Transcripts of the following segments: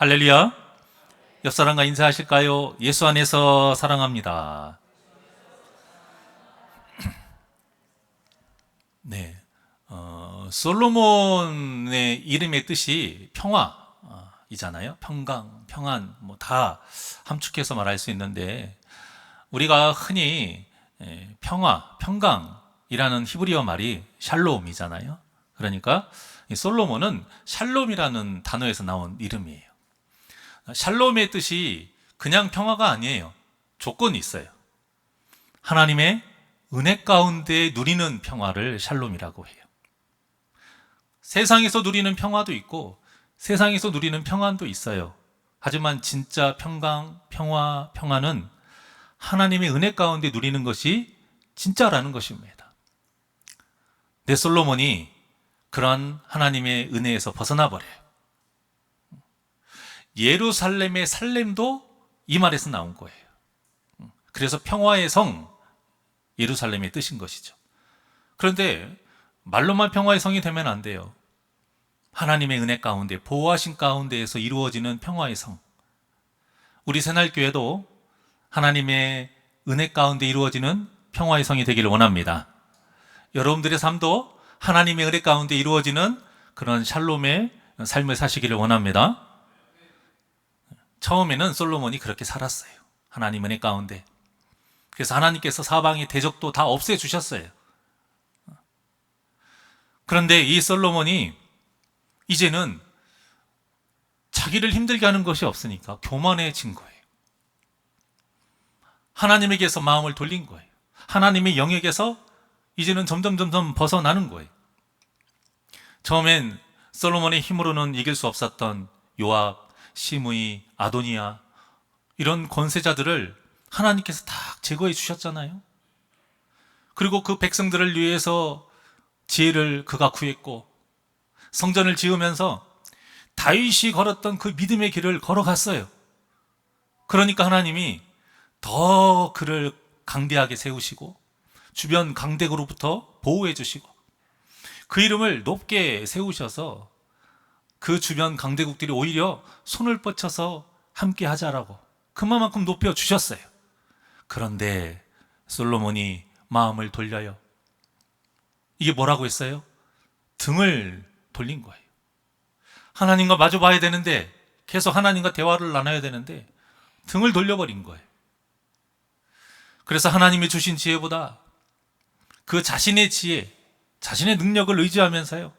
할렐루야. 옆 사람과 인사하실까요? 예수 안에서 사랑합니다. 네. 솔로몬의 이름의 뜻이 평화이잖아요. 평강, 평안, 뭐 다 함축해서 말할 수 있는데, 우리가 흔히 평화, 평강이라는 히브리어 말이 샬롬이잖아요. 그러니까 이 솔로몬은 샬롬이라는 단어에서 나온 이름이에요. 샬롬의 뜻이 그냥 평화가 아니에요. 조건이 있어요. 하나님의 은혜 가운데 누리는 평화를 샬롬이라고 해요. 세상에서 누리는 평화도 있고 세상에서 누리는 평안도 있어요. 하지만 진짜 평강, 평화, 평안은 하나님의 은혜 가운데 누리는 것이 진짜라는 것입니다. 내 솔로몬이 그런 하나님의 은혜에서 벗어나 버려요. 예루살렘의 살렘도 이 말에서 나온 거예요. 그래서 평화의 성, 예루살렘의 뜻인 것이죠. 그런데 말로만 평화의 성이 되면 안 돼요. 하나님의 은혜 가운데, 보호하신 가운데에서 이루어지는 평화의 성. 우리 새날교회도 하나님의 은혜 가운데 이루어지는 평화의 성이 되기를 원합니다. 여러분들의 삶도 하나님의 은혜 가운데 이루어지는 그런 샬롬의 삶을 사시기를 원합니다. 처음에는 솔로몬이 그렇게 살았어요. 하나님 은혜 가운데. 그래서 하나님께서 사방의 대적도 다 없애주셨어요. 그런데 이 솔로몬이 이제는 자기를 힘들게 하는 것이 없으니까 교만해진 거예요. 하나님에게서 마음을 돌린 거예요. 하나님의 영역에서 이제는 점점 벗어나는 거예요. 처음엔 솔로몬의 힘으로는 이길 수 없었던 요압, 시므이, 아도니아 이런 권세자들을 하나님께서 다 제거해 주셨잖아요. 그리고 그 백성들을 위해서 지혜를 그가 구했고 성전을 지으면서 다윗이 걸었던 그 믿음의 길을 걸어갔어요. 그러니까 하나님이 더 그를 강대하게 세우시고 주변 강대국으로부터 보호해 주시고 그 이름을 높게 세우셔서 그 주변 강대국들이 오히려 손을 뻗쳐서 함께 하자라고 그만큼 높여주셨어요. 그런데 솔로몬이 마음을 돌려요. 이게 뭐라고 했어요? 등을 돌린 거예요. 하나님과 마주 봐야 되는데 계속 하나님과 대화를 나눠야 되는데 등을 돌려버린 거예요. 그래서 하나님이 주신 지혜보다 그 자신의 지혜, 자신의 능력을 의지하면서요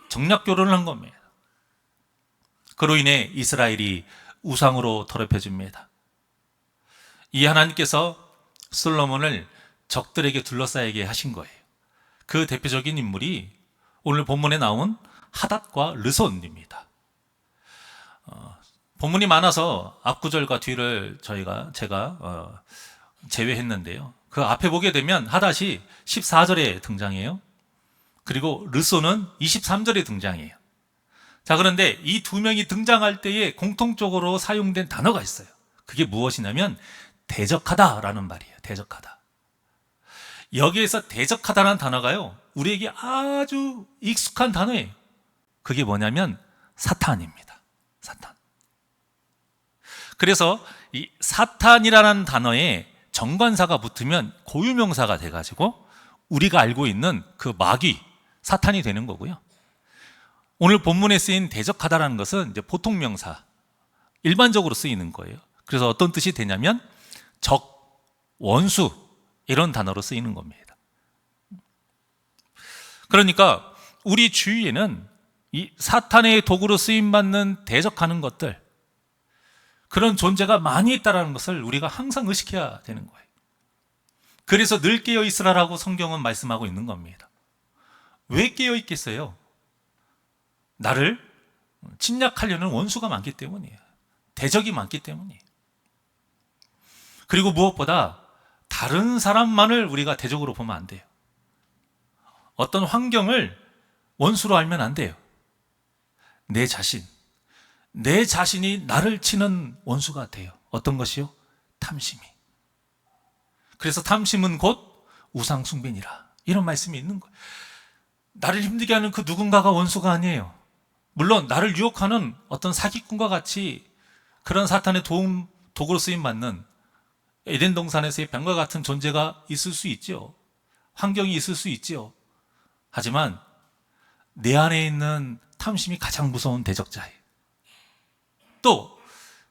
정략 결혼을 한 겁니다. 그로 인해 이스라엘이 우상으로 더럽혀집니다. 이 하나님께서 솔로몬을 적들에게 둘러싸이게 하신 거예요. 그 대표적인 인물이 오늘 본문에 나온 하닷과 르손입니다. 본문이 많아서 앞구절과 뒤를 제가 제외했는데요. 그 앞에 보게 되면 하닷이 14절에 등장해요. 그리고 르손은 23절에 등장해요. 자, 그런데 이 두 명이 등장할 때에 공통적으로 사용된 단어가 있어요. 그게 무엇이냐면 대적하다라는 말이에요. 대적하다. 여기에서 대적하다라는 단어가요, 우리에게 아주 익숙한 단어예요. 그게 뭐냐면 사탄입니다. 사탄. 그래서 이 사탄이라는 단어에 정관사가 붙으면 고유명사가 돼가지고 우리가 알고 있는 그 마귀, 사탄이 되는 거고요. 오늘 본문에 쓰인 대적하다라는 것은 이제 보통 명사, 일반적으로 쓰이는 거예요. 그래서 어떤 뜻이 되냐면 적, 원수 이런 단어로 쓰이는 겁니다. 그러니까 우리 주위에는 이 사탄의 도구로 쓰임받는 대적하는 것들, 그런 존재가 많이 있다는 것을 우리가 항상 의식해야 되는 거예요. 그래서 늘 깨어 있으라라고 성경은 말씀하고 있는 겁니다. 왜 깨어 있겠어요? 나를 침략하려는 원수가 많기 때문이에요. 대적이 많기 때문이에요. 그리고 무엇보다 다른 사람만을 우리가 대적으로 보면 안 돼요. 어떤 환경을 원수로 알면 안 돼요. 내 자신이 나를 치는 원수가 돼요. 어떤 것이요? 탐심이. 그래서 탐심은 곧 우상숭배니라, 이런 말씀이 있는 거예요. 나를 힘들게 하는 그 누군가가 원수가 아니에요. 물론 나를 유혹하는 어떤 사기꾼과 같이 그런 사탄의 도구로 쓰임 받는 에덴 동산에서의 뱀과 같은 존재가 있을 수 있죠. 환경이 있을 수 있죠. 하지만 내 안에 있는 탐심이 가장 무서운 대적자예요. 또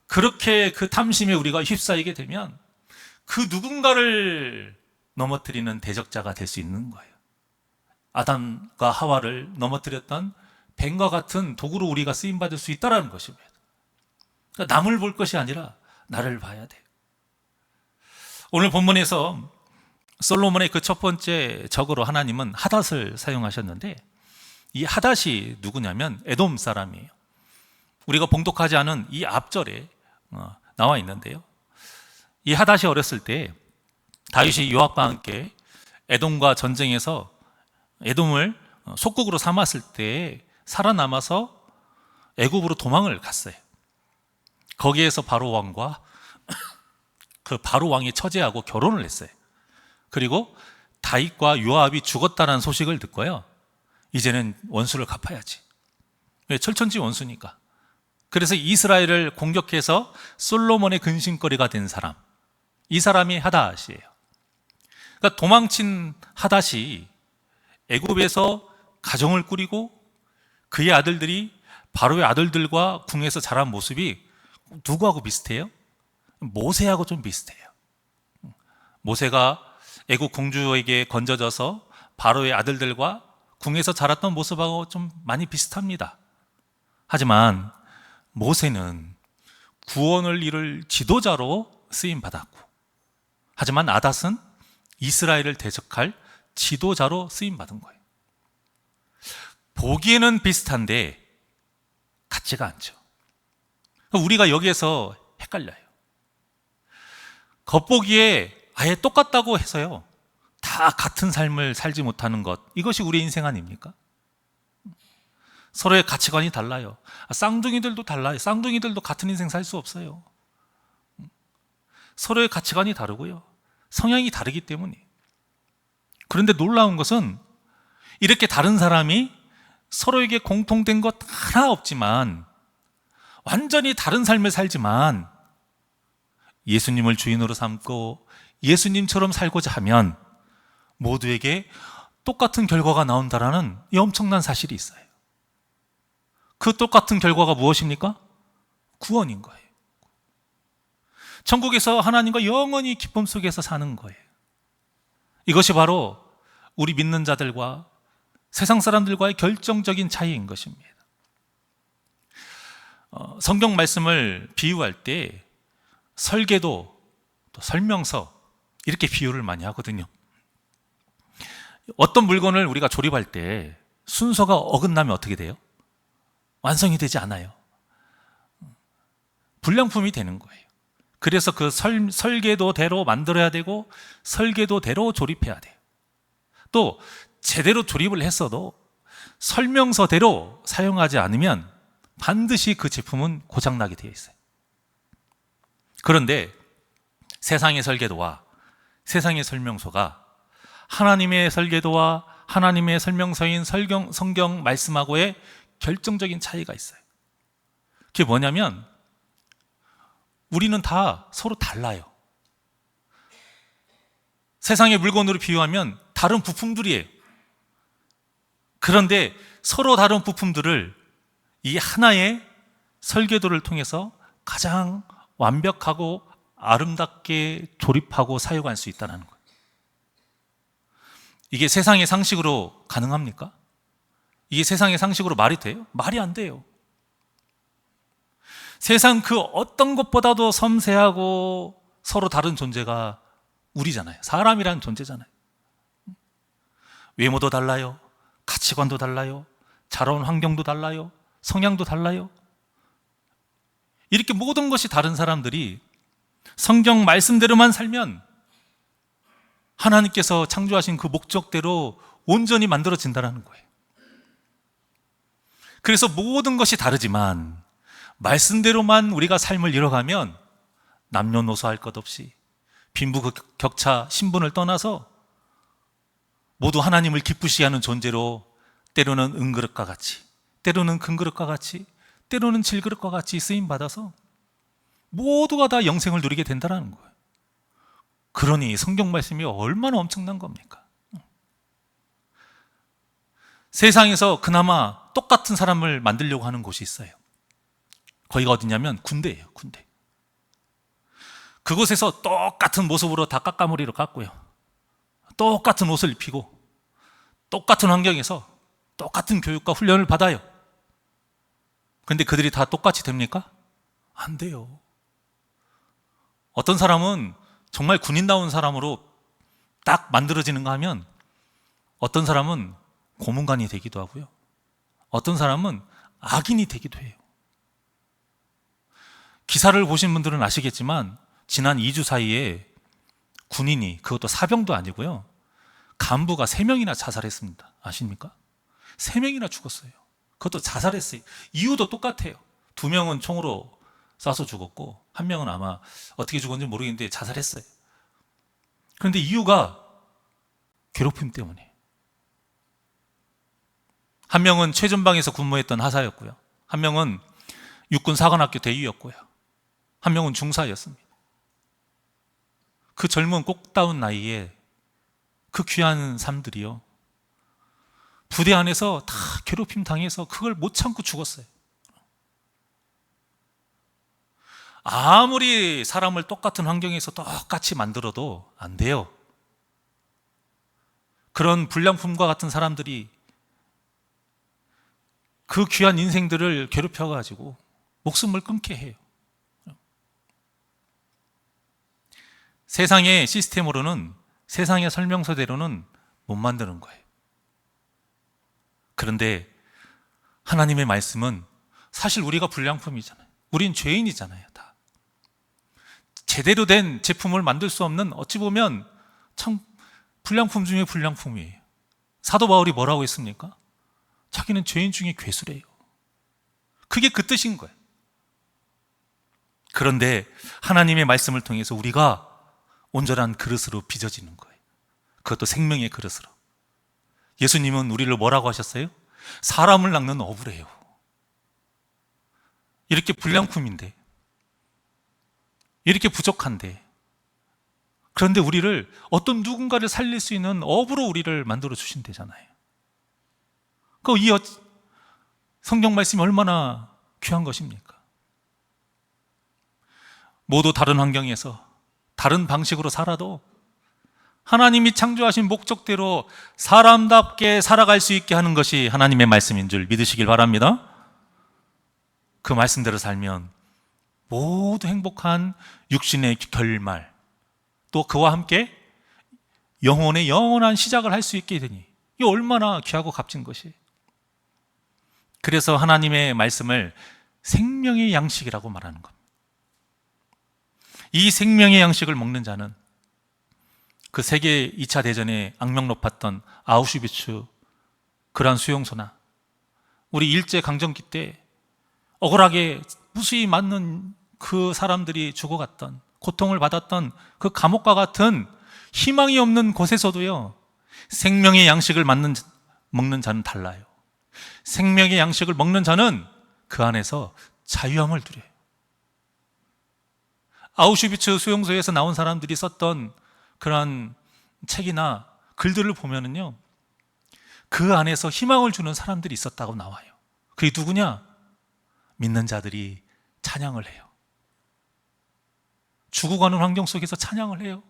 그렇게 그 탐심에 우리가 휩싸이게 되면 그 누군가를 넘어뜨리는 대적자가 될 수 있는 거예요. 아담과 하와를 넘어뜨렸던 뱀과 같은 도구로 우리가 쓰임받을 수 있다는 것입니다. 그러니까 남을 볼 것이 아니라 나를 봐야 돼요. 오늘 본문에서 솔로몬의 그 첫 번째 적으로 하나님은 하닷을 사용하셨는데, 이 하닷이 누구냐면 에돔 사람이에요. 우리가 봉독하지 않은 이 앞절에 나와 있는데요, 이 하닷이 어렸을 때 다윗이 요압과 함께 에돔과 전쟁에서 에돔을 속국으로 삼았을 때 살아남아서 애굽으로 도망을 갔어요. 거기에서 바로 왕과 그 바로 왕의 처제하고 결혼을 했어요. 그리고 다윗과 요압이 죽었다는 소식을 듣고요, 이제는 원수를 갚아야지. 왜? 철천지 원수니까. 그래서 이스라엘을 공격해서 솔로몬의 근심거리가 된 사람, 이 사람이 하닷이에요. 그러니까 도망친 하닷이 애굽에서 가정을 꾸리고 그의 아들들이 바로의 아들들과 궁에서 자란 모습이 누구하고 비슷해요? 모세하고 좀 비슷해요. 모세가 애굽 공주에게 건져져서 바로의 아들들과 궁에서 자랐던 모습하고 좀 많이 비슷합니다. 하지만 모세는 구원을 이룰 지도자로 쓰임받았고, 하지만 아닷은 이스라엘을 대적할 지도자로 쓰임받은 거예요. 보기에는 비슷한데 같지가 않죠. 우리가 여기에서 헷갈려요. 겉보기에 아예 똑같다고 해서요, 다 같은 삶을 살지 못하는 것, 이것이 우리 인생 아닙니까? 서로의 가치관이 달라요. 쌍둥이들도 달라요. 쌍둥이들도 같은 인생 살 수 없어요. 서로의 가치관이 다르고요, 성향이 다르기 때문에. 그런데 놀라운 것은 이렇게 다른 사람이 서로에게 공통된 것 하나 없지만 완전히 다른 삶을 살지만 예수님을 주인으로 삼고 예수님처럼 살고자 하면 모두에게 똑같은 결과가 나온다라는 이 엄청난 사실이 있어요. 그 똑같은 결과가 무엇입니까? 구원인 거예요. 천국에서 하나님과 영원히 기쁨 속에서 사는 거예요. 이것이 바로 우리 믿는 자들과 세상 사람들과의 결정적인 차이인 것입니다. 성경 말씀을 비유할 때 설계도, 또 설명서, 이렇게 비유를 많이 하거든요. 어떤 물건을 우리가 조립할 때 순서가 어긋나면 어떻게 돼요? 완성이 되지 않아요. 불량품이 되는 거예요. 그래서 그 설계도대로 만들어야 되고 설계도대로 조립해야 돼요. 또 제대로 조립을 했어도 설명서대로 사용하지 않으면 반드시 그 제품은 고장나게 되어 있어요. 그런데 세상의 설계도와 세상의 설명서가 하나님의 설계도와 하나님의 설명서인 성경 말씀하고의 결정적인 차이가 있어요. 그게 뭐냐면 우리는 다 서로 달라요. 세상의 물건으로 비유하면 다른 부품들이에요. 그런데 서로 다른 부품들을 이 하나의 설계도를 통해서 가장 완벽하고 아름답게 조립하고 사용할 수 있다는 거예요. 이게 세상의 상식으로 가능합니까? 이게 세상의 상식으로 말이 돼요? 말이 안 돼요. 세상 그 어떤 것보다도 섬세하고 서로 다른 존재가 우리잖아요. 사람이라는 존재잖아요. 외모도 달라요. 가치관도 달라요. 자라온 환경도 달라요. 성향도 달라요. 이렇게 모든 것이 다른 사람들이 성경 말씀대로만 살면 하나님께서 창조하신 그 목적대로 온전히 만들어진다는 거예요. 그래서 모든 것이 다르지만 말씀대로만 우리가 삶을 이뤄가면 남녀노소 할 것 없이 빈부격차, 신분을 떠나서 모두 하나님을 기쁘시게 하는 존재로 때로는 은그릇과 같이, 때로는 금그릇과 같이, 때로는 질그릇과 같이 쓰임받아서 모두가 다 영생을 누리게 된다는 거예요. 그러니 성경 말씀이 얼마나 엄청난 겁니까? 세상에서 그나마 똑같은 사람을 만들려고 하는 곳이 있어요. 거기가 어디냐면 군대예요, 군대. 그곳에서 똑같은 모습으로 다 까까머리로 깎고요, 똑같은 옷을 입히고 똑같은 환경에서 똑같은 교육과 훈련을 받아요. 근데 그들이 다 똑같이 됩니까? 안 돼요. 어떤 사람은 정말 군인다운 사람으로 딱 만들어지는가 하면 어떤 사람은 고문관이 되기도 하고요, 어떤 사람은 악인이 되기도 해요. 기사를 보신 분들은 아시겠지만 지난 2주 사이에 군인이, 그것도 사병도 아니고요, 간부가 3명이나 자살했습니다. 아십니까? 3명이나 죽었어요. 그것도 자살했어요. 이유도 똑같아요. 2명은 총으로 쏴서 죽었고 1명은 아마 어떻게 죽었는지 모르겠는데 자살했어요. 그런데 이유가 괴롭힘 때문에. 1명은 최전방에서 근무했던 하사였고요, 1명은 육군 사관학교 대위였고요, 1명은 중사였습니다. 그 젊은 꽃다운 나이에 그 귀한 삶들이요, 부대 안에서 다 괴롭힘 당해서 그걸 못 참고 죽었어요. 아무리 사람을 똑같은 환경에서 똑같이 만들어도 안 돼요. 그런 불량품과 같은 사람들이 그 귀한 인생들을 괴롭혀가지고 목숨을 끊게 해요. 세상의 시스템으로는, 세상의 설명서대로는 못 만드는 거예요. 그런데 하나님의 말씀은 사실 우리가 불량품이잖아요. 우린 죄인이잖아요, 다. 제대로 된 제품을 만들 수 없는, 어찌 보면 참 불량품 중에 불량품이에요. 사도 바울이 뭐라고 했습니까? 자기는 죄인 중에 괴수래요. 그게 그 뜻인 거예요. 그런데 하나님의 말씀을 통해서 우리가 온전한 그릇으로 빚어지는 거예요. 그것도 생명의 그릇으로. 예수님은 우리를 뭐라고 하셨어요? 사람을 낚는 어부래요. 이렇게 불량품인데, 이렇게 부족한데, 그런데 우리를 어떤 누군가를 살릴 수 있는 어부로 우리를 만들어 주신대잖아요. 이 성경 말씀이 얼마나 귀한 것입니까? 모두 다른 환경에서 다른 방식으로 살아도 하나님이 창조하신 목적대로 사람답게 살아갈 수 있게 하는 것이 하나님의 말씀인 줄 믿으시길 바랍니다. 그 말씀대로 살면 모두 행복한 육신의 결말, 또 그와 함께 영혼의 영원한 시작을 할 수 있게 되니 이게 얼마나 귀하고 값진 것이에요. 그래서 하나님의 말씀을 생명의 양식이라고 말하는 겁니다. 이 생명의 양식을 먹는 자는 그 세계 2차 대전에 악명 높았던 아우슈비츠 그러한 수용소나 우리 일제강점기 때 억울하게 무수히 많은 그 사람들이 죽어갔던, 고통을 받았던 그 감옥과 같은 희망이 없는 곳에서도요, 생명의 양식을 먹는 자는 달라요. 생명의 양식을 먹는 자는 그 안에서 자유함을 누려요. 아우슈비츠 수용소에서 나온 사람들이 썼던 그런 책이나 글들을 보면은요, 그 안에서 희망을 주는 사람들이 있었다고 나와요. 그게 누구냐? 믿는 자들이 찬양을 해요. 죽어가는 환경 속에서 찬양을 해요.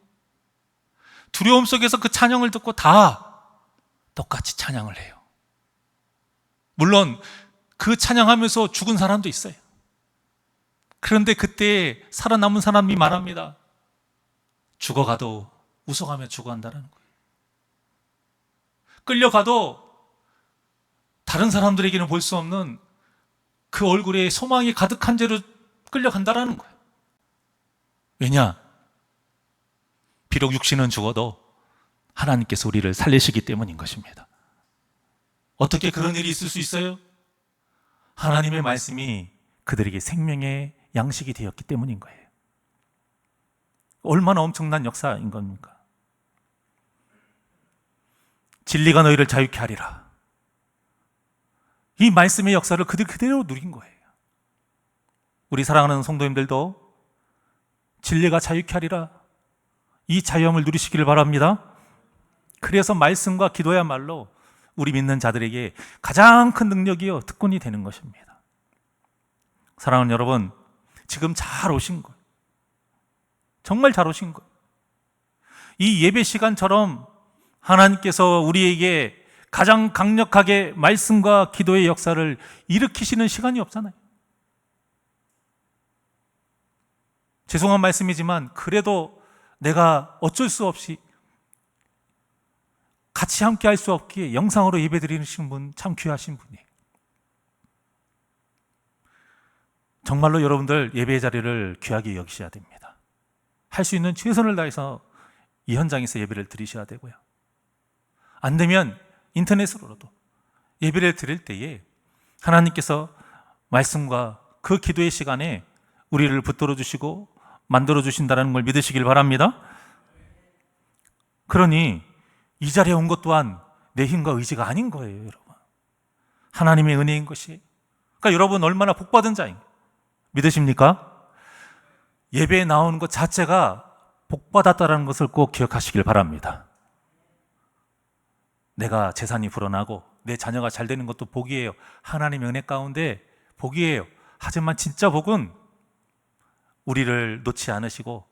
두려움 속에서 그 찬양을 듣고 다 똑같이 찬양을 해요. 물론 그 찬양하면서 죽은 사람도 있어요. 그런데 그때 살아남은 사람이 말합니다. 죽어가도 웃어가며 죽어간다는 거예요. 끌려가도 다른 사람들에게는 볼 수 없는 그 얼굴에 소망이 가득한 채로 끌려간다는 거예요. 왜냐? 비록 육신은 죽어도 하나님께서 우리를 살리시기 때문인 것입니다. 어떻게 그런 일이 있을 수 있어요? 하나님의 말씀이 그들에게 생명의 양식이 되었기 때문인 거예요. 얼마나 엄청난 역사인 겁니까? 진리가 너희를 자유케 하리라. 이 말씀의 역사를 그대로 누린 거예요. 우리 사랑하는 성도님들도 진리가 자유케 하리라, 이 자유함을 누리시기를 바랍니다. 그래서 말씀과 기도야말로 우리 믿는 자들에게 가장 큰 능력이요, 특권이 되는 것입니다. 사랑하는 여러분, 지금 잘 오신 거예요. 정말 잘 오신 거예요. 이 예배 시간처럼 하나님께서 우리에게 가장 강력하게 말씀과 기도의 역사를 일으키시는 시간이 없잖아요. 죄송한 말씀이지만 그래도 내가 어쩔 수 없이 같이 함께 할 수 없기에 영상으로 예배 드리시는 분 참 귀하신 분이에요. 정말로 여러분들 예배 자리를 귀하게 여기셔야 됩니다. 할 수 있는 최선을 다해서 이 현장에서 예배를 드리셔야 되고요. 안 되면 인터넷으로라도 예배를 드릴 때에 하나님께서 말씀과 그 기도의 시간에 우리를 붙들어 주시고 만들어 주신다는 걸 믿으시길 바랍니다. 그러니 이 자리에 온 것 또한 내 힘과 의지가 아닌 거예요, 여러분. 하나님의 은혜인 것이. 그러니까 여러분 얼마나 복받은 자인 믿으십니까? 예배에 나오는 것 자체가 복받았다는 것을 꼭 기억하시길 바랍니다. 내가 재산이 불어나고 내 자녀가 잘 되는 것도 복이에요. 하나님의 은혜 가운데 복이에요. 하지만 진짜 복은 우리를 놓지 않으시고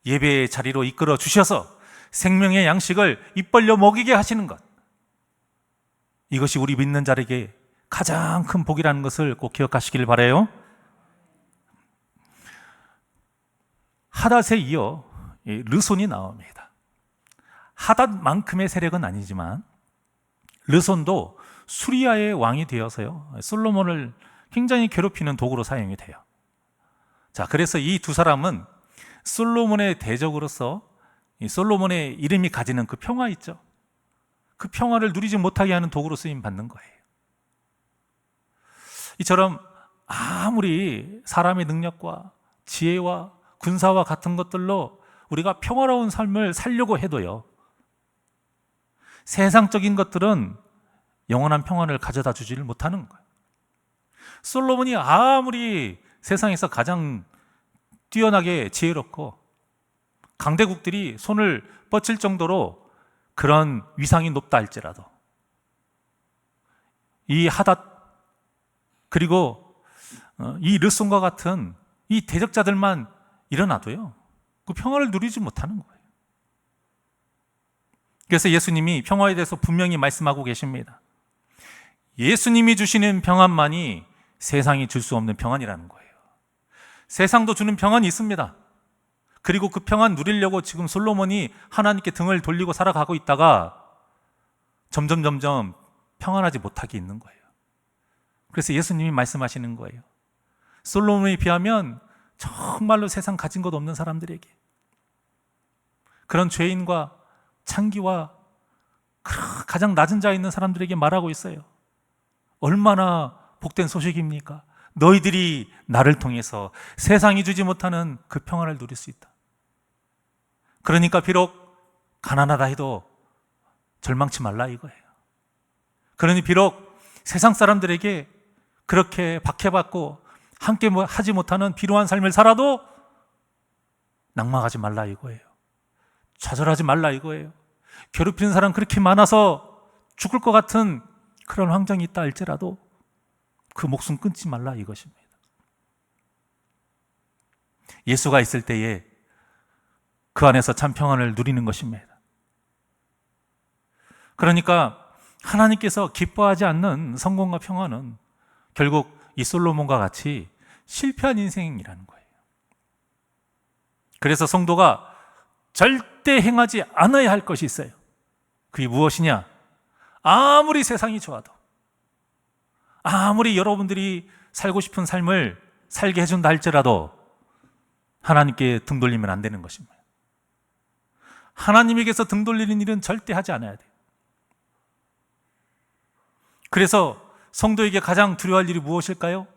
예배의 자리로 이끌어 주셔서 생명의 양식을 입 벌려 먹이게 하시는 것, 이것이 우리 믿는 자에게 가장 큰 복이라는 것을 꼭 기억하시길 바라요. 하닷에 이어 르손이 나옵니다. 하닷만큼의 세력은 아니지만 르손도 수리아의 왕이 되어서요, 솔로몬을 굉장히 괴롭히는 도구로 사용이 돼요. 자, 그래서 이 두 사람은 솔로몬의 대적으로서 이 솔로몬의 이름이 가지는 그 평화 있죠, 그 평화를 누리지 못하게 하는 도구로 쓰임 받는 거예요. 이처럼 아무리 사람의 능력과 지혜와 군사와 같은 것들로 우리가 평화로운 삶을 살려고 해도요, 세상적인 것들은 영원한 평안을 가져다 주지를 못하는 거예요. 솔로몬이 아무리 세상에서 가장 뛰어나게 지혜롭고 강대국들이 손을 뻗칠 정도로 그런 위상이 높다 할지라도 이 하닷 그리고 이 르손과 같은 이 대적자들만 일어나도요, 그 평화를 누리지 못하는 거예요. 그래서 예수님이 평화에 대해서 분명히 말씀하고 계십니다. 예수님이 주시는 평안만이 세상이 줄 수 없는 평안이라는 거예요. 세상도 주는 평안이 있습니다. 그리고 그 평안 누리려고 지금 솔로몬이 하나님께 등을 돌리고 살아가고 있다가 점점 평안하지 못하게 있는 거예요. 그래서 예수님이 말씀하시는 거예요. 솔로몬에 비하면 정말로 세상 가진 것 없는 사람들에게, 그런 죄인과 창기와 가장 낮은 자에 있는 사람들에게 말하고 있어요. 얼마나 복된 소식입니까? 너희들이 나를 통해서 세상이 주지 못하는 그 평안을 누릴 수 있다. 그러니까 비록 가난하다 해도 절망치 말라 이거예요. 그러니 비록 세상 사람들에게 그렇게 박해받고 함께 하지 못하는 비루한 삶을 살아도 낙망하지 말라 이거예요. 좌절하지 말라 이거예요. 괴롭히는 사람 그렇게 많아서 죽을 것 같은 그런 환경이 있다 할지라도 그 목숨 끊지 말라 이것입니다. 예수가 있을 때에 그 안에서 참 평안을 누리는 것입니다. 그러니까 하나님께서 기뻐하지 않는 성공과 평안은 결국 이 솔로몬과 같이 실패한 인생이라는 거예요. 그래서 성도가 절대 행하지 않아야 할 것이 있어요. 그게 무엇이냐? 아무리 세상이 좋아도, 아무리 여러분들이 살고 싶은 삶을 살게 해준다 할지라도 하나님께 등 돌리면 안 되는 것입니다. 하나님에게서 등 돌리는 일은 절대 하지 않아야 돼요. 그래서 성도에게 가장 두려워할 일이 무엇일까요?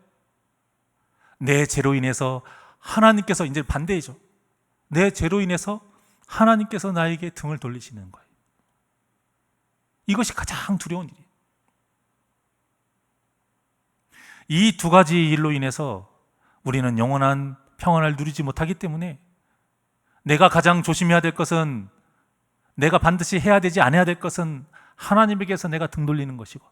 내 죄로 인해서 하나님께서, 이제 반대이죠, 내 죄로 인해서 하나님께서 나에게 등을 돌리시는 거예요. 이것이 가장 두려운 일이에요. 이 두 가지 일로 인해서 우리는 영원한 평안을 누리지 못하기 때문에 내가 가장 조심해야 될 것은, 내가 반드시 해야 되지 않아야 될 것은 하나님에게서 내가 등 돌리는 것이고,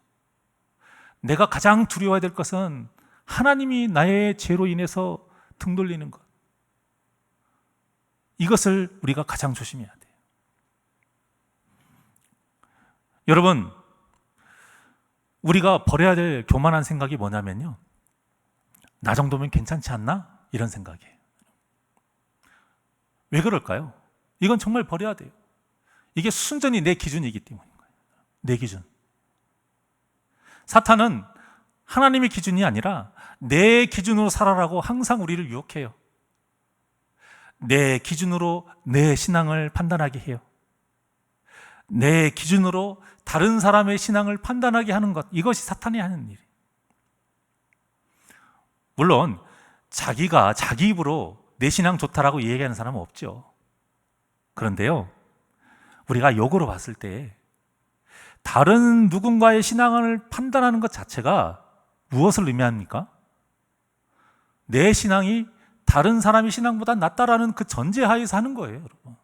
내가 가장 두려워야 될 것은 하나님이 나의 죄로 인해서 등 돌리는 것. 이것을 우리가 가장 조심해야 돼요. 여러분, 우리가 버려야 될 교만한 생각이 뭐냐면요, 나 정도면 괜찮지 않나? 이런 생각이에요. 왜 그럴까요? 이건 정말 버려야 돼요. 이게 순전히 내 기준이기 때문인 거예요. 내 기준. 사탄은 하나님의 기준이 아니라 내 기준으로 살아라고 항상 우리를 유혹해요. 내 기준으로 내 신앙을 판단하게 해요. 내 기준으로 다른 사람의 신앙을 판단하게 하는 것, 이것이 사탄이 하는 일이에요. 물론 자기가 자기 입으로 내 신앙 좋다라고 얘기하는 사람은 없죠. 그런데요, 우리가 역으로 봤을 때 다른 누군가의 신앙을 판단하는 것 자체가 무엇을 의미합니까? 내 신앙이 다른 사람의 신앙보다 낫다라는 그 전제하에서 하는 거예요, 여러분.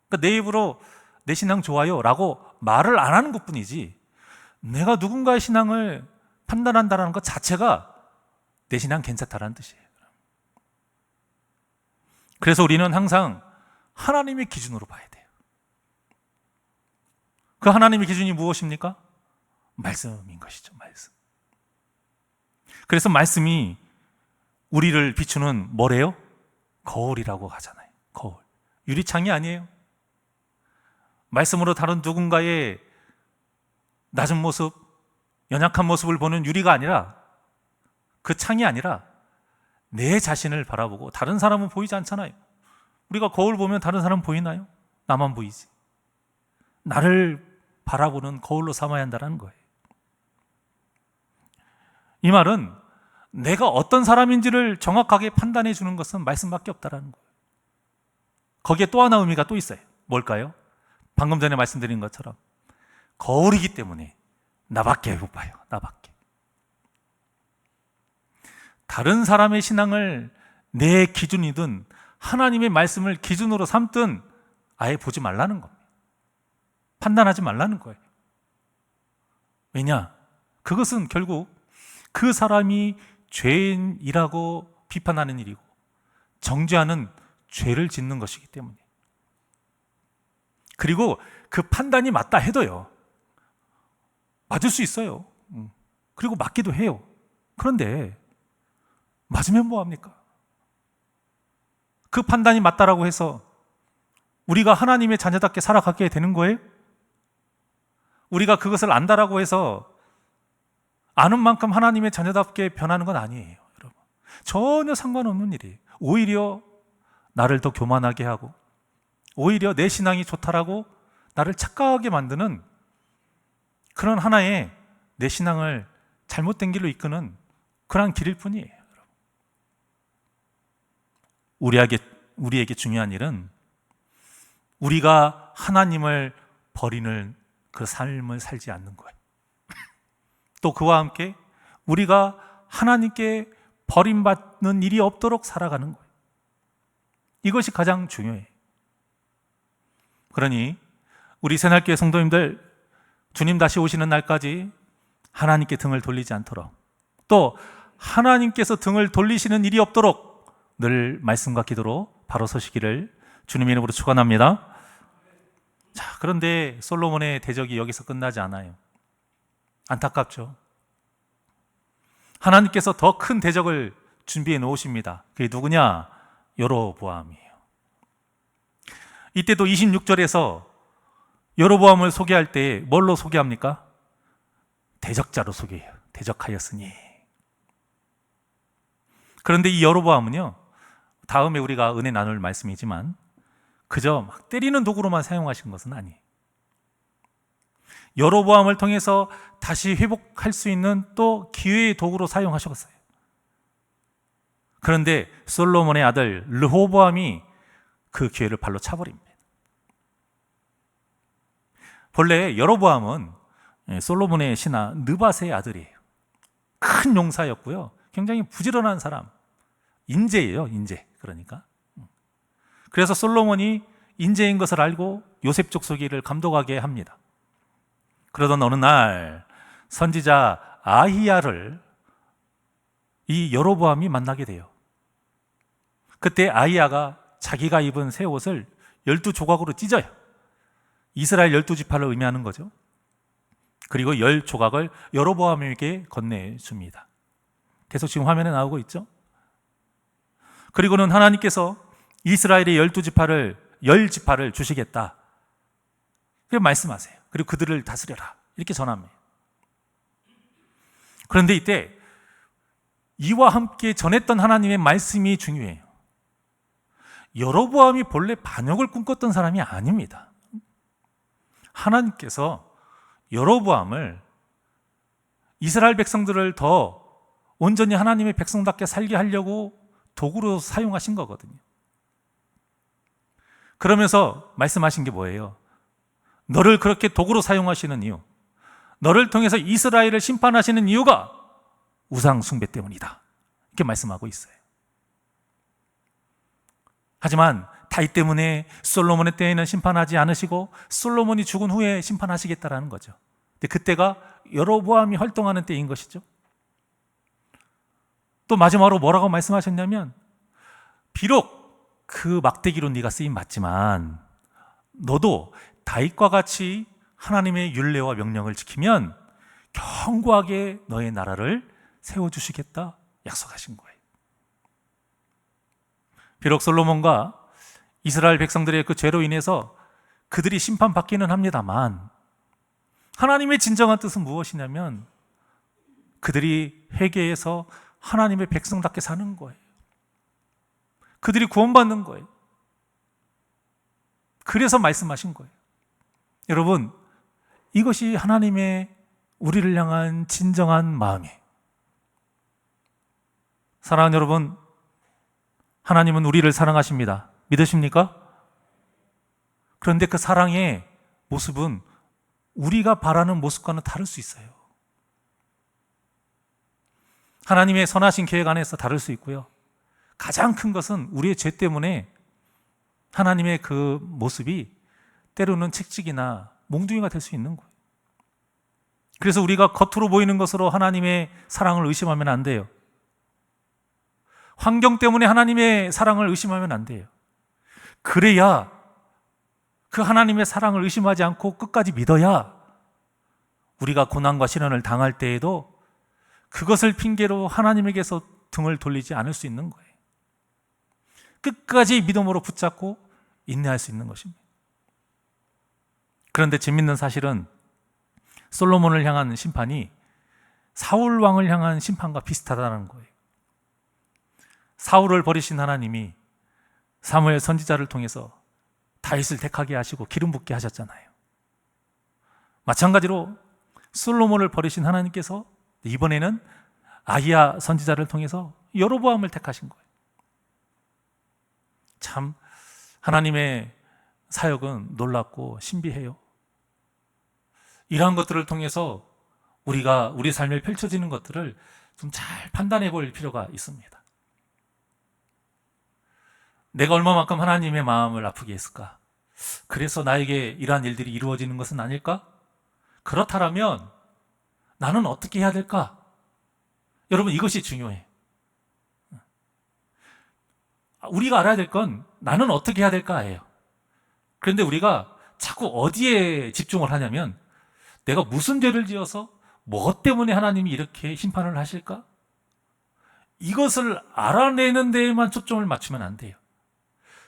그러니까 내 입으로 내 신앙 좋아요 라고 말을 안 하는 것뿐이지, 내가 누군가의 신앙을 판단한다는 것 자체가 내 신앙 괜찮다라는 뜻이에요. 그래서 우리는 항상 하나님의 기준으로 봐야 돼요. 그 하나님의 기준이 무엇입니까? 말씀인 것이죠. 말씀. 그래서 말씀이 우리를 비추는 뭐래요? 거울이라고 하잖아요. 거울. 유리창이 아니에요. 말씀으로 다른 누군가의 낮은 모습, 연약한 모습을 보는 유리가 아니라, 그 창이 아니라 내 자신을 바라보고, 다른 사람은 보이지 않잖아요. 우리가 거울 보면 다른 사람 보이나요? 나만 보이지. 나를 바라보는 거울로 삼아야 한다는 거예요. 이 말은 내가 어떤 사람인지를 정확하게 판단해 주는 것은 말씀밖에 없다는 거예요. 거기에 또 하나 의미가 또 있어요. 뭘까요? 방금 전에 말씀드린 것처럼 거울이기 때문에 나밖에 못 봐요. 나밖에. 다른 사람의 신앙을 내 기준이든 하나님의 말씀을 기준으로 삼든 아예 보지 말라는 겁니다. 판단하지 말라는 거예요. 왜냐? 그것은 결국 그 사람이 죄인이라고 비판하는 일이고 정죄하는 죄를 짓는 것이기 때문에. 그리고 그 판단이 맞다 해도요, 맞을 수 있어요. 그리고 맞기도 해요. 그런데 맞으면 뭐합니까? 그 판단이 맞다라고 해서 우리가 하나님의 자녀답게 살아가게 되는 거예요? 우리가 그것을 안다라고 해서 아는 만큼 하나님의 자녀답게 변하는 건 아니에요, 여러분. 전혀 상관없는 일이에요. 오히려 나를 더 교만하게 하고, 오히려 내 신앙이 좋다라고 나를 착각하게 만드는 그런 하나의 내 신앙을 잘못된 길로 이끄는 그런 길일 뿐이에요. 우리에게 중요한 일은 우리가 하나님을 버리는 그 삶을 살지 않는 거예요. 또 그와 함께 우리가 하나님께 버림받는 일이 없도록 살아가는 거예요. 이것이 가장 중요해요. 그러니 우리 새날교회 성도님들, 주님 다시 오시는 날까지 하나님께 등을 돌리지 않도록, 또 하나님께서 등을 돌리시는 일이 없도록 늘 말씀과 기도로 바로 서시기를 주님의 이름으로 축원합니다. 자, 그런데 솔로몬의 대적이 여기서 끝나지 않아요. 안타깝죠. 하나님께서 더 큰 대적을 준비해 놓으십니다. 그게 누구냐? 여로보암이에요. 이때도 26절에서 여로보암을 소개할 때 뭘로 소개합니까? 대적자로 소개해요. 대적하였으니. 그런데 이 여로보암은요, 다음에 우리가 은혜 나눌 말씀이지만 그저 막 때리는 도구로만 사용하신 것은 아니에요. 여로보암을 통해서 다시 회복할 수 있는 또 기회의 도구로 사용하셨어요. 그런데 솔로몬의 아들 르호보암이 그 기회를 발로 차버립니다. 본래 여로보암은 솔로몬의 신하 느밧의 아들이에요. 큰 용사였고요. 굉장히 부지런한 사람. 인재예요, 인재. 그러니까. 그래서 솔로몬이 인재인 것을 알고 요셉 족속이를 감독하게 합니다. 그러던 어느 날 선지자 아히야를 이 여로보암이 만나게 돼요. 그때 아히야가 자기가 입은 새 옷을 12조각으로 찢어요. 이스라엘 12지파를 의미하는 거죠. 그리고 10조각을 여로보암에게 건네줍니다. 계속 지금 화면에 나오고 있죠. 그리고는 하나님께서 이스라엘의 10지파를 주시겠다. 그렇게 말씀하세요. 그리고 그들을 다스려라. 이렇게 전합니다. 그런데 이때 이와 함께 전했던 하나님의 말씀이 중요해요. 여로보암이 본래 반역을 꿈꿨던 사람이 아닙니다. 하나님께서 여로보암을 이스라엘 백성들을 더 온전히 하나님의 백성답게 살게 하려고 도구로 사용하신 거거든요. 그러면서 말씀하신 게 뭐예요? 너를 그렇게 도구로 사용하시는 이유, 너를 통해서 이스라엘을 심판하시는 이유가 우상 숭배 때문이다. 이렇게 말씀하고 있어요. 하지만 다윗 때문에 솔로몬의 때에는 심판하지 않으시고 솔로몬이 죽은 후에 심판하시겠다라는 거죠. 근데 그때가 여로보암이 활동하는 때인 것이죠. 또 마지막으로 뭐라고 말씀하셨냐면, 비록 그 막대기로 네가 쓰임 맞지만 너도 다윗과 같이 하나님의 율례와 명령을 지키면 견고하게 너의 나라를 세워주시겠다 약속하신 거예요. 비록 솔로몬과 이스라엘 백성들의 그 죄로 인해서 그들이 심판받기는 합니다만, 하나님의 진정한 뜻은 무엇이냐면 그들이 회개해서 하나님의 백성답게 사는 거예요. 그들이 구원받는 거예요. 그래서 말씀하신 거예요. 여러분, 이것이 하나님의 우리를 향한 진정한 마음이에요. 사랑하는 여러분, 하나님은 우리를 사랑하십니다. 믿으십니까? 그런데 그 사랑의 모습은 우리가 바라는 모습과는 다를 수 있어요. 하나님의 선하신 계획 안에서 다를 수 있고요. 가장 큰 것은 우리의 죄 때문에 하나님의 그 모습이 때로는 책찍이나 몽둥이가 될 수 있는 거예요. 그래서 우리가 겉으로 보이는 것으로 하나님의 사랑을 의심하면 안 돼요. 환경 때문에 하나님의 사랑을 의심하면 안 돼요. 그래야 그 하나님의 사랑을 의심하지 않고 끝까지 믿어야 우리가 고난과 시련을 당할 때에도 그것을 핑계로 하나님에게서 등을 돌리지 않을 수 있는 거예요. 끝까지 믿음으로 붙잡고 인내할 수 있는 것입니다. 그런데 재밌는 사실은 솔로몬을 향한 심판이 사울 왕을 향한 심판과 비슷하다는 거예요. 사울을 버리신 하나님이 사무엘 선지자를 통해서 다윗을 택하게 하시고 기름 붓게 하셨잖아요. 마찬가지로 솔로몬을 버리신 하나님께서 이번에는 아히야 선지자를 통해서 여로보암을 택하신 거예요. 참 하나님의 사역은 놀랍고 신비해요. 이러한 것들을 통해서 우리가 우리 삶에 펼쳐지는 것들을 좀 잘 판단해 볼 필요가 있습니다. 내가 얼마만큼 하나님의 마음을 아프게 했을까? 그래서 나에게 이러한 일들이 이루어지는 것은 아닐까? 그렇다면 나는 어떻게 해야 될까? 여러분, 이것이 중요해. 우리가 알아야 될 건 나는 어떻게 해야 될까예요. 그런데 우리가 자꾸 어디에 집중을 하냐면 내가 무슨 죄를 지어서 뭐 때문에 하나님이 이렇게 심판을 하실까? 이것을 알아내는 데에만 초점을 맞추면 안 돼요.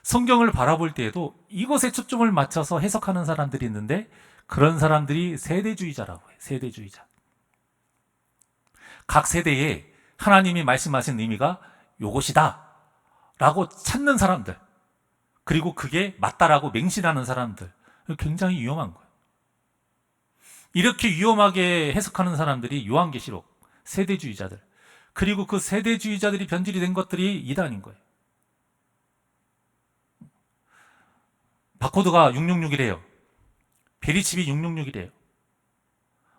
성경을 바라볼 때에도 이것에 초점을 맞춰서 해석하는 사람들이 있는데 그런 사람들이 세대주의자라고 해요. 세대주의자. 각 세대에 하나님이 말씀하신 의미가 요것이다 라고 찾는 사람들, 그리고 그게 맞다라고 맹신하는 사람들, 굉장히 위험한 거예요. 이렇게 위험하게 해석하는 사람들이 요한계시록, 세대주의자들, 그리고 그 세대주의자들이 변질이 된 것들이 이단인 거예요. 바코드가 666이래요. 베리칩이 666이래요.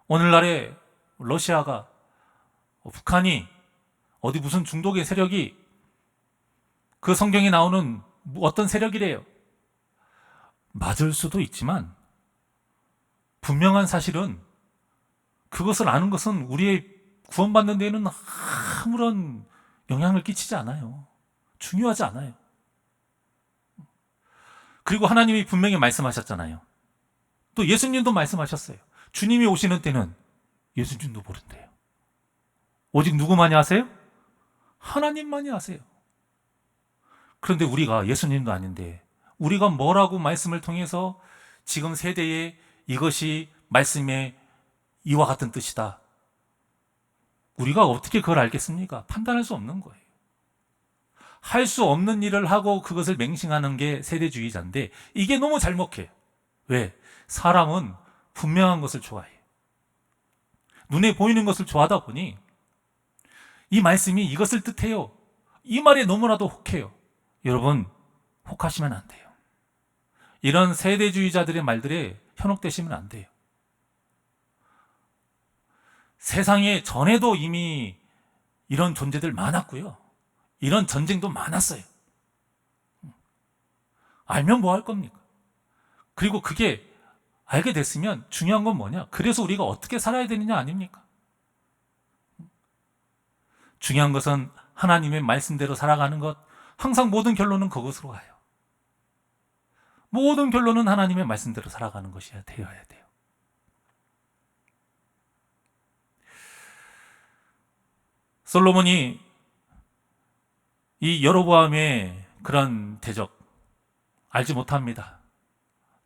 오늘날에 러시아가 북한이 어디 무슨 중독의 세력이 그 성경에 나오는 어떤 세력이래요. 맞을 수도 있지만 분명한 사실은 그것을 아는 것은 우리의 구원받는 데에는 아무런 영향을 끼치지 않아요. 중요하지 않아요. 그리고 하나님이 분명히 말씀하셨잖아요. 또 예수님도 말씀하셨어요. 주님이 오시는 때는 예수님도 모른대요. 오직 누구만이 아세요? 하나님만이 아세요. 그런데 우리가 예수님도 아닌데 우리가 뭐라고 말씀을 통해서 지금 세대에 이것이 말씀의 이와 같은 뜻이다. 우리가 어떻게 그걸 알겠습니까? 판단할 수 없는 거예요. 할 수 없는 일을 하고 그것을 맹신하는 게 세대주의자인데 이게 너무 잘못해요. 왜? 사람은 분명한 것을 좋아해요. 눈에 보이는 것을 좋아하다 보니 이 말씀이 이것을 뜻해요. 이 말에 너무나도 혹해요. 여러분, 혹하시면 안 돼요. 이런 세대주의자들의 말들에 현혹되시면 안 돼요. 세상에 전에도 이미 이런 존재들 많았고요. 이런 전쟁도 많았어요. 알면 뭐 할 겁니까? 그리고 그게 알게 됐으면 중요한 건 뭐냐? 그래서 우리가 어떻게 살아야 되느냐 아닙니까? 중요한 것은 하나님의 말씀대로 살아가는 것. 항상 모든 결론은 그것으로 가요. 모든 결론은 하나님의 말씀대로 살아가는 것이 되어야 돼요. 솔로몬이 이 여로보암의 그런 대적 알지 못합니다.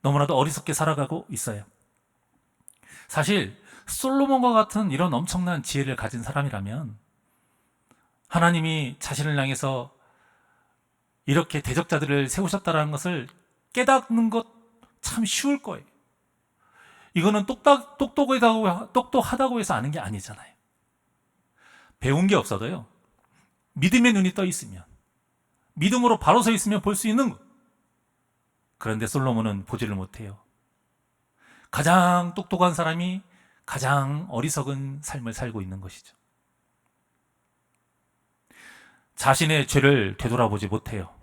너무나도 어리석게 살아가고 있어요. 사실 솔로몬과 같은 이런 엄청난 지혜를 가진 사람이라면 하나님이 자신을 향해서 이렇게 대적자들을 세우셨다는 것을 깨닫는 것 참 쉬울 거예요. 이거는 똑똑하다고 해서 아는 게 아니잖아요. 배운 게 없어도요. 믿음의 눈이 떠 있으면, 믿음으로 바로 서 있으면 볼 수 있는 것. 그런데 솔로몬은 보지를 못해요. 가장 똑똑한 사람이 가장 어리석은 삶을 살고 있는 것이죠. 자신의 죄를 되돌아보지 못해요.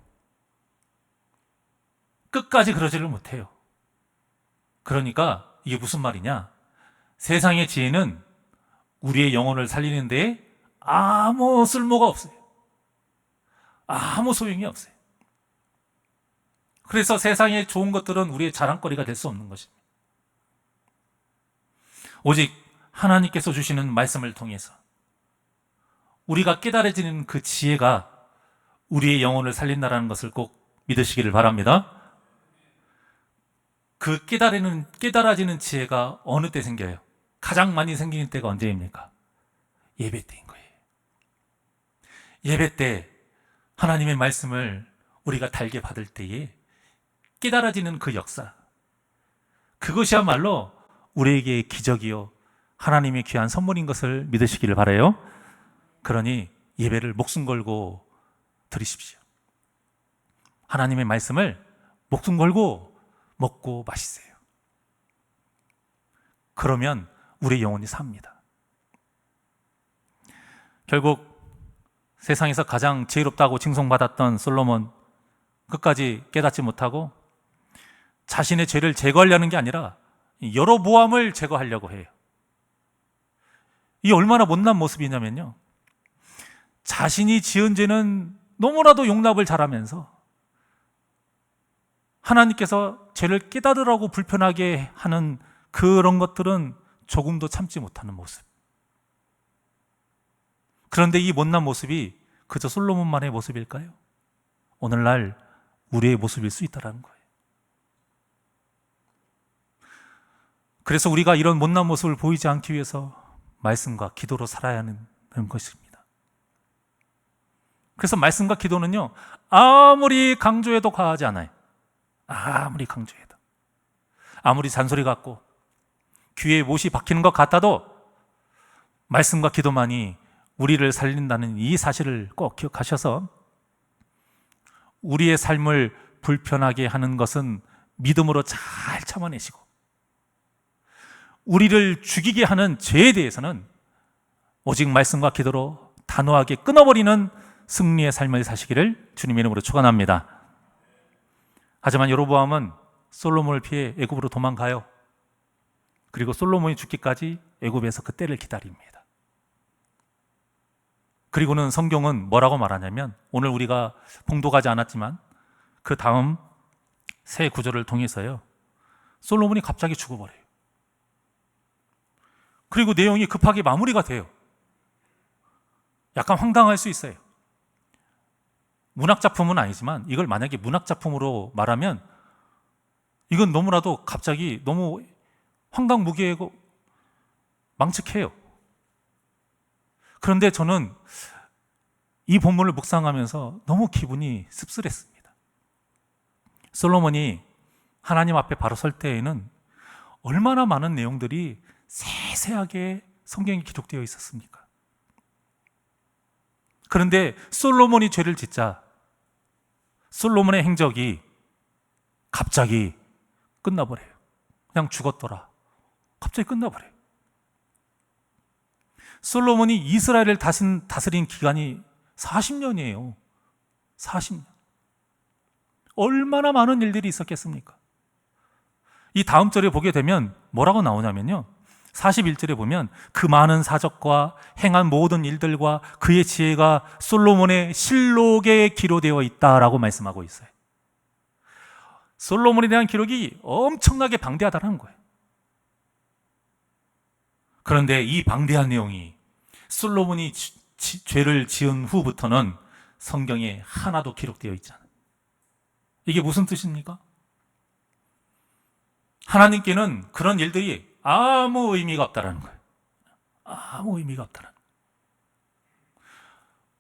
끝까지 그러지를 못해요. 그러니까 이게 무슨 말이냐? 세상의 지혜는 우리의 영혼을 살리는 데 아무 쓸모가 없어요. 아무 소용이 없어요. 그래서 세상의 좋은 것들은 우리의 자랑거리가 될 수 없는 것입니다. 오직 하나님께서 주시는 말씀을 통해서 우리가 깨달아지는 그 지혜가 우리의 영혼을 살린다는 것을 꼭 믿으시기를 바랍니다. 그 깨달아지는 지혜가 어느 때 생겨요? 가장 많이 생기는 때가 언제입니까? 예배 때인 거예요. 예배 때 하나님의 말씀을 우리가 달게 받을 때에 깨달아지는 그 역사, 그것이야말로 우리에게 기적이요 하나님의 귀한 선물인 것을 믿으시기를 바라요. 그러니 예배를 목숨 걸고 드리십시오. 하나님의 말씀을 목숨 걸고 먹고 마시세요. 그러면 우리 영혼이 삽니다. 결국 세상에서 가장 지혜롭다고 칭송받았던 솔로몬, 끝까지 깨닫지 못하고 자신의 죄를 제거하려는 게 아니라 여로보암을 제거하려고 해요. 이 얼마나 못난 모습이냐면요, 자신이 지은 죄는 너무나도 용납을 잘하면서 하나님께서 죄를 깨달으라고 불편하게 하는 그런 것들은 조금도 참지 못하는 모습. 그런데 이 못난 모습이 그저 솔로몬만의 모습일까요? 오늘날 우리의 모습일 수 있다는 거예요. 그래서 우리가 이런 못난 모습을 보이지 않기 위해서 말씀과 기도로 살아야 하는 것입니다. 그래서 말씀과 기도는요, 아무리 강조해도 과하지 않아요. 아무리 강조해도, 아무리 잔소리 같고 귀에 못이 박히는 것 같아도 말씀과 기도만이 우리를 살린다는 이 사실을 꼭 기억하셔서 우리의 삶을 불편하게 하는 것은 믿음으로 잘 참아내시고 우리를 죽이게 하는 죄에 대해서는 오직 말씀과 기도로 단호하게 끊어버리는 승리의 삶을 사시기를 주님의 이름으로 축원합니다. 하지만 여로보암은 솔로몬을 피해 애굽으로 도망가요. 그리고 솔로몬이 죽기까지 애굽에서 그 때를 기다립니다. 그리고는 성경은 뭐라고 말하냐면, 오늘 우리가 봉독하지 않았지만 그 다음 세 구절을 통해서요, 솔로몬이 갑자기 죽어버려요. 그리고 내용이 급하게 마무리가 돼요. 약간 황당할 수 있어요. 문학작품은 아니지만 이걸 만약에 문학작품으로 말하면 이건 너무나도 갑자기 너무 황당무계하고 망측해요. 그런데 저는 이 본문을 묵상하면서 너무 기분이 씁쓸했습니다. 솔로몬이 하나님 앞에 바로 설 때에는 얼마나 많은 내용들이 세세하게 성경에 기록되어 있었습니까? 그런데 솔로몬이 죄를 짓자 솔로몬의 행적이 갑자기 끝나버려요. 그냥 죽었더라. 갑자기 끝나버려요. 솔로몬이 이스라엘을 다스린 기간이 40년이에요. 40년. 얼마나 많은 일들이 있었겠습니까? 이 다음 절에 보게 되면 뭐라고 나오냐면요, 41절에 보면 그 많은 사적과 행한 모든 일들과 그의 지혜가 솔로몬의 실록에 기록되어 있다라고 말씀하고 있어요. 솔로몬에 대한 기록이 엄청나게 방대하다는 거예요. 그런데 이 방대한 내용이 솔로몬이 죄를 지은 후부터는 성경에 하나도 기록되어 있지 않아요. 이게 무슨 뜻입니까? 하나님께는 그런 일들이 아무 의미가 없다라는 거예요. 아무 의미가 없다라는 거예요.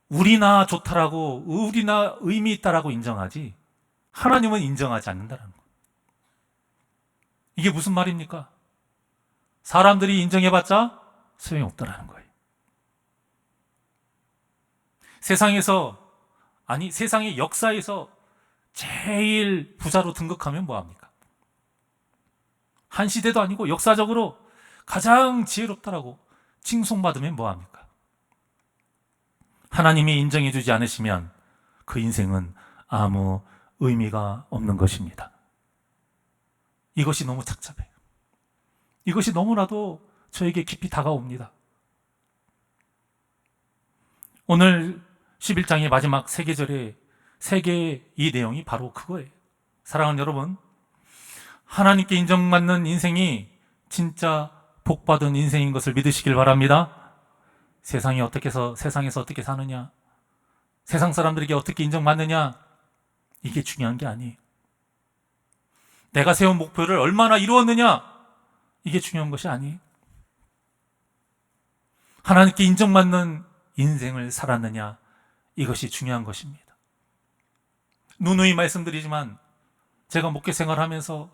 우리나 좋다라고, 우리나 의미 있다라고 인정하지 하나님은 인정하지 않는다라는 거예요. 이게 무슨 말입니까? 사람들이 인정해봤자 소용없다라는 거예요. 세상의 역사에서 제일 부자로 등극하면 뭐합니까? 한 시대도 아니고 역사적으로 가장 지혜롭다라고 칭송받으면 뭐합니까? 하나님이 인정해주지 않으시면 그 인생은 아무 의미가 없는 것입니다. 이것이 너무 착잡해요. 이것이 너무나도 저에게 깊이 다가옵니다. 오늘 11장의 마지막 세 계절의 세 개의 이 내용이 바로 그거예요. 사랑하는 여러분, 하나님께 인정받는 인생이 진짜 복받은 인생인 것을 믿으시길 바랍니다. 세상에서 어떻게 사느냐, 세상 사람들에게 어떻게 인정받느냐, 이게 중요한 게 아니에요. 내가 세운 목표를 얼마나 이루었느냐, 이게 중요한 것이 아니에요. 하나님께 인정받는 인생을 살았느냐, 이것이 중요한 것입니다. 누누이 말씀드리지만 제가 목회 생활하면서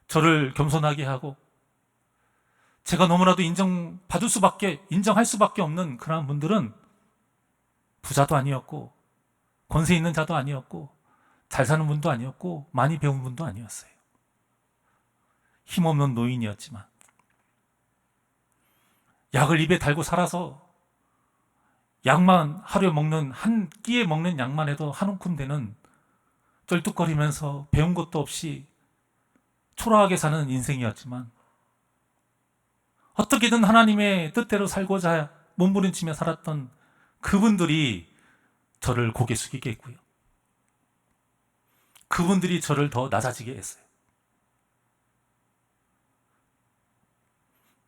저를 겸손하게 하고 제가 너무나도 인정할 수밖에 없는 그런 분들은 부자도 아니었고 권세 있는 자도 아니었고 잘 사는 분도 아니었고 많이 배운 분도 아니었어요. 힘없는 노인이었지만 약을 입에 달고 살아서 약만 하루에 먹는, 한 끼에 먹는 약만 해도 한 움큼 되는, 쩔뚝거리면서 배운 것도 없이 초라하게 사는 인생이었지만 어떻게든 하나님의 뜻대로 살고자 몸부림치며 살았던 그분들이 저를 고개 숙이게 했고요, 그분들이 저를 더 낮아지게 했어요.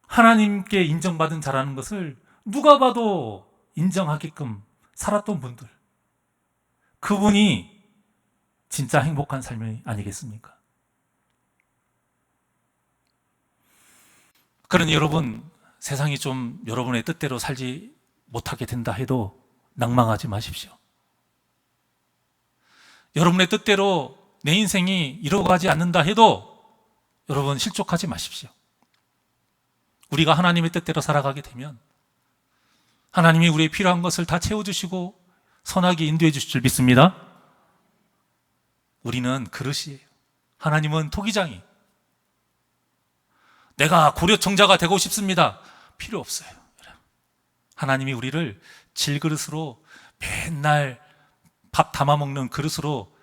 하나님께 인정받은 자라는 것을 누가 봐도 인정하게끔 살았던 분들, 그분이 진짜 행복한 삶이 아니겠습니까? 그러니 여러분, 세상이 좀 여러분의 뜻대로 살지 못하게 된다 해도 낭망하지 마십시오. 여러분의 뜻대로 내 인생이 이루어가지 않는다 해도 여러분 실족하지 마십시오. 우리가 하나님의 뜻대로 살아가게 되면 하나님이 우리의 필요한 것을 다 채워주시고 선하게 인도해 주실 줄 믿습니다. 우리는 그릇이에요. 하나님은 토기장이. 내가 고려청자가 되고 싶습니다. 필요 없어요. 하나님이 우리를 질그릇으로 맨날 밥 담아 먹는 그릇으로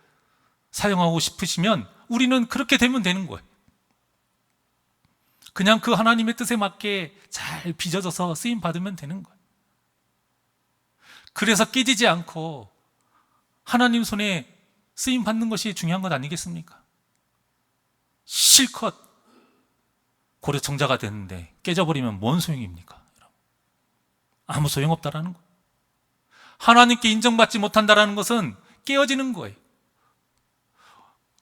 사용하고 싶으시면 우리는 그렇게 되면 되는 거예요. 그냥 그 하나님의 뜻에 맞게 잘 빚어져서 쓰임 받으면 되는 거예요. 그래서 깨지지 않고 하나님 손에 쓰임 받는 것이 중요한 것 아니겠습니까? 실컷 고려청자가 됐는데 깨져버리면 뭔 소용입니까? 아무 소용없다라는 거예요. 하나님께 인정받지 못한다라는 것은 깨어지는 거예요.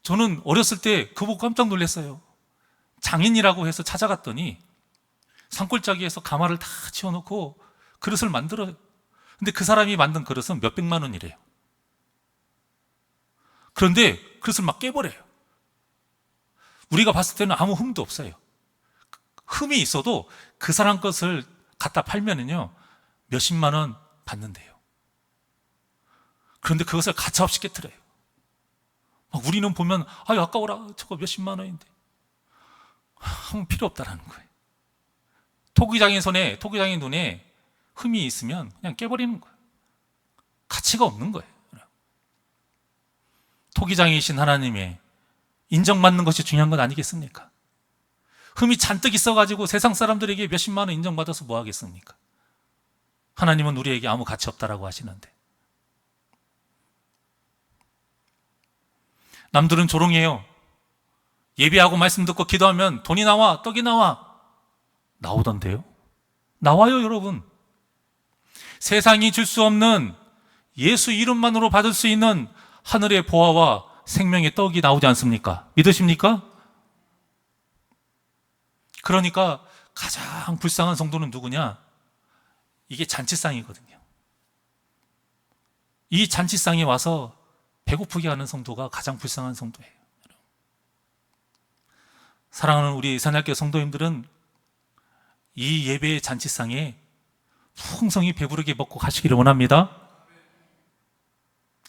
저는 어렸을 때 그거 보고 깜짝 놀랐어요. 장인이라고 해서 찾아갔더니 산골짜기에서 가마를 다 치워놓고 그릇을 만들어요. 근데 그 사람이 만든 그릇은 몇백만 원이래요. 그런데 그릇을 막 깨버려요. 우리가 봤을 때는 아무 흠도 없어요. 흠이 있어도 그 사람 것을 갖다 팔면은요 몇십만 원 받는데요. 그런데 그것을 가차없이 깨트려요. 막 우리는 보면 아유 아까워라 저거 몇십만 원인데 아무 필요 없다라는 거예요. 토기장의 눈에 흠이 있으면 그냥 깨버리는 거예요. 가치가 없는 거예요. 토기장이신 하나님의 인정받는 것이 중요한 것 아니겠습니까? 흠이 잔뜩 있어가지고 세상 사람들에게 몇십만 원 인정받아서 뭐 하겠습니까? 하나님은 우리에게 아무 가치 없다라고 하시는데 남들은 조롱해요. 예배하고 말씀 듣고 기도하면 돈이 나와, 떡이 나와. 나오던데요? 나와요, 여러분. 세상이 줄 수 없는 예수 이름만으로 받을 수 있는 하늘의 보화와 생명의 떡이 나오지 않습니까? 믿으십니까? 그러니까 가장 불쌍한 성도는 누구냐? 이게 잔치상이거든요. 이 잔치상에 와서 배고프게 하는 성도가 가장 불쌍한 성도예요. 사랑하는 우리 산악교 성도님들은 이 예배의 잔치상에 풍성히 배부르게 먹고 가시기를 원합니다.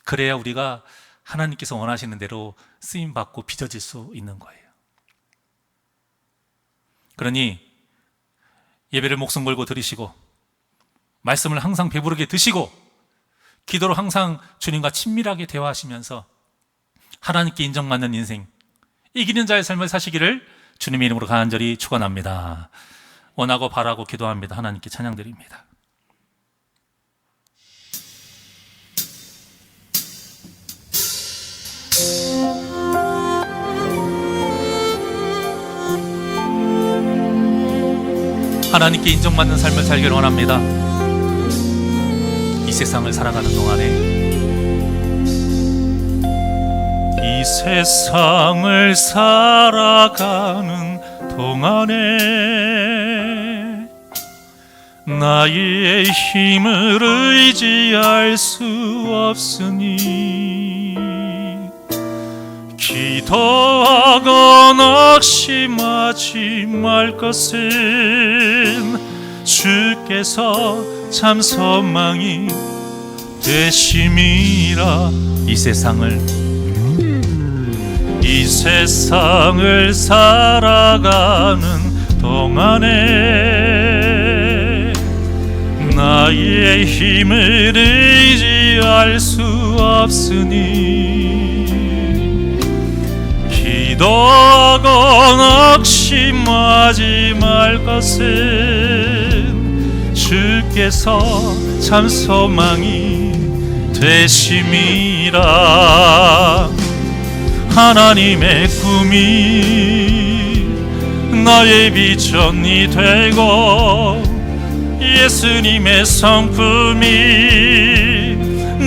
그래야 우리가 하나님께서 원하시는 대로 쓰임받고 빚어질 수 있는 거예요. 그러니 예배를 목숨 걸고 들으시고 말씀을 항상 배부르게 드시고 기도로 항상 주님과 친밀하게 대화하시면서 하나님께 인정받는 인생, 이기는 자의 삶을 사시기를 주님의 이름으로 간절히 축원합니다. 원하고 바라고 기도합니다. 하나님께 찬양드립니다. 하나님께 인정받는 삶을 살기를 원합니다. 이 세상을 살아가는 동안에 이 세상을 살아가는 동안에 나의 힘을 의지할 수 없으니 기도하고 낙심하지 말 것은 주께서 참 소망이 되심이라. 이 세상을 살아가는 동안에 나의 힘을 의지할 수 없으니 기도하고 낙심하지 말 것은 주께서 참 소망이 되심이라. 하나님의 꿈이 나의 비전이 되고 예수님의 성품이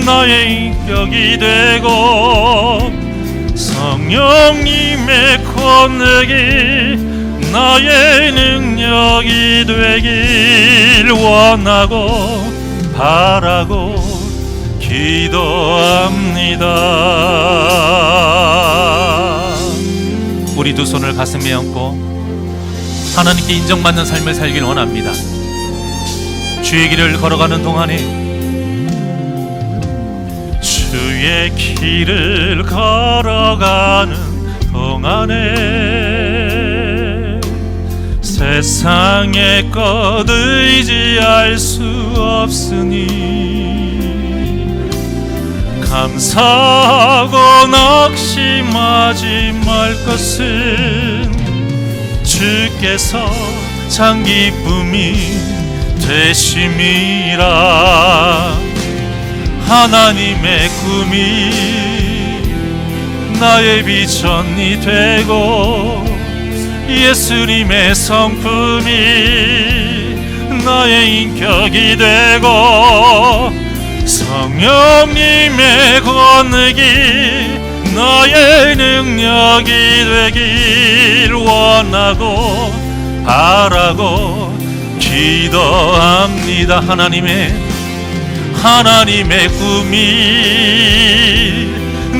나의 인격이 되고 성령님의 권능이 나의 능력이 되길 원하고 바라고 기도합니다. 우리 두 손을 가슴에 얹고 하나님께 인정받는 삶을 살길 원합니다. 주의 길을 걸어가는 동안에 주의 길을 걸어가는 동안에 세상의 것 의지할 수 없으니 감사하고 낙심하지 말 것은 주께서 참 기쁨이 되심이라. 하나님의 꿈이 나의 비전이 되고 예수님의 성품이 나의 인격이 되고 성령님의 권능이 나의 능력이 되길 원하고 바라고 기도합니다. 하나님의 꿈이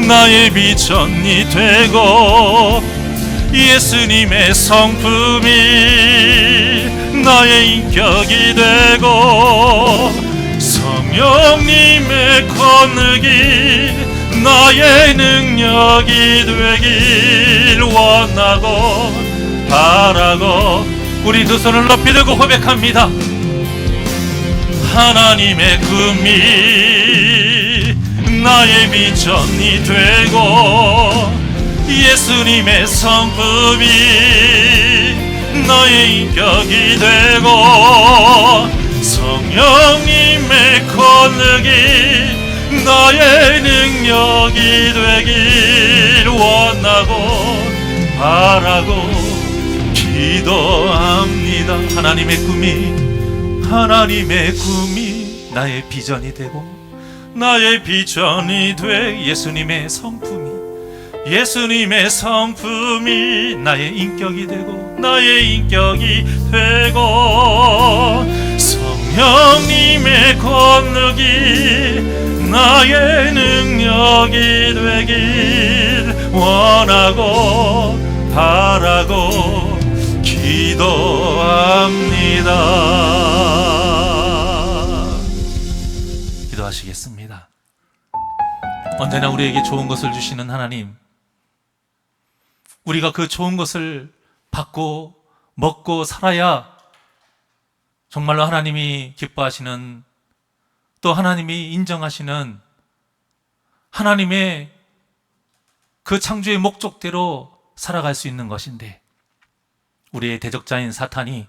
나의 비전이 되고 예수님의 성품이 나의 인격이 되고 성령님의 권능이 나의 능력이 되길 원하고 바라고 우리 두 손을 높이 들고 고백합니다. 하나님의 꿈이 나의 비전이 되고 예수님의 성품이 나의 인격이 되고 성령님의 권능이 나의 능력이 되길 원하고 바라고 기도합니다. 하나님의 꿈이 나의 비전이 되고 나의 비전이 돼 예수님의 성품이 나의 인격이 되고 나의 인격이 되고 성령님의 권능이 나의 능력이 되길 원하고 바라고 기도합니다. 기도하시겠습니다. 언제나 우리에게 좋은 것을 주시는 하나님, 우리가 그 좋은 것을 받고 먹고 살아야 정말로 하나님이 기뻐하시는, 또 하나님이 인정하시는 하나님의 그 창조의 목적대로 살아갈 수 있는 것인데, 우리의 대적자인 사탄이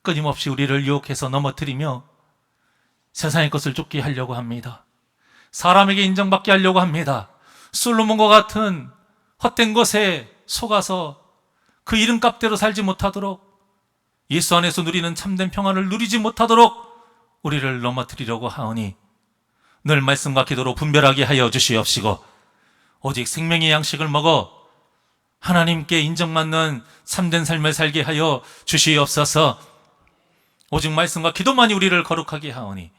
끊임없이 우리를 유혹해서 넘어뜨리며 세상의 것을 쫓게 하려고 합니다. 사람에게 인정받게 하려고 합니다. 솔로몬과 같은 헛된 것에 속아서 그 이름값대로 살지 못하도록, 예수 안에서 누리는 참된 평안을 누리지 못하도록 우리를 넘어뜨리려고 하오니 늘 말씀과 기도로 분별하게 하여 주시옵시고, 오직 생명의 양식을 먹어 하나님께 인정받는 참된 삶을 살게 하여 주시옵소서. 오직 말씀과 기도만이 우리를 거룩하게 하오니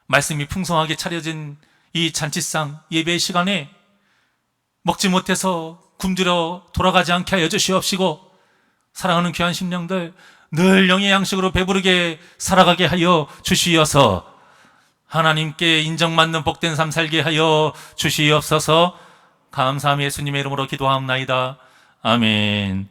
말씀이 풍성하게 차려진 이 잔치상 예배의 시간에 먹지 못해서 굶주려 돌아가지 않게 하여 주시옵시고, 사랑하는 귀한 심령들 늘 영의 양식으로 배부르게 살아가게 하여 주시어서 하나님께 인정받는 복된 삶 살게 하여 주시옵소서. 감사함이 예수님의 이름으로 기도하옵나이다. 아멘.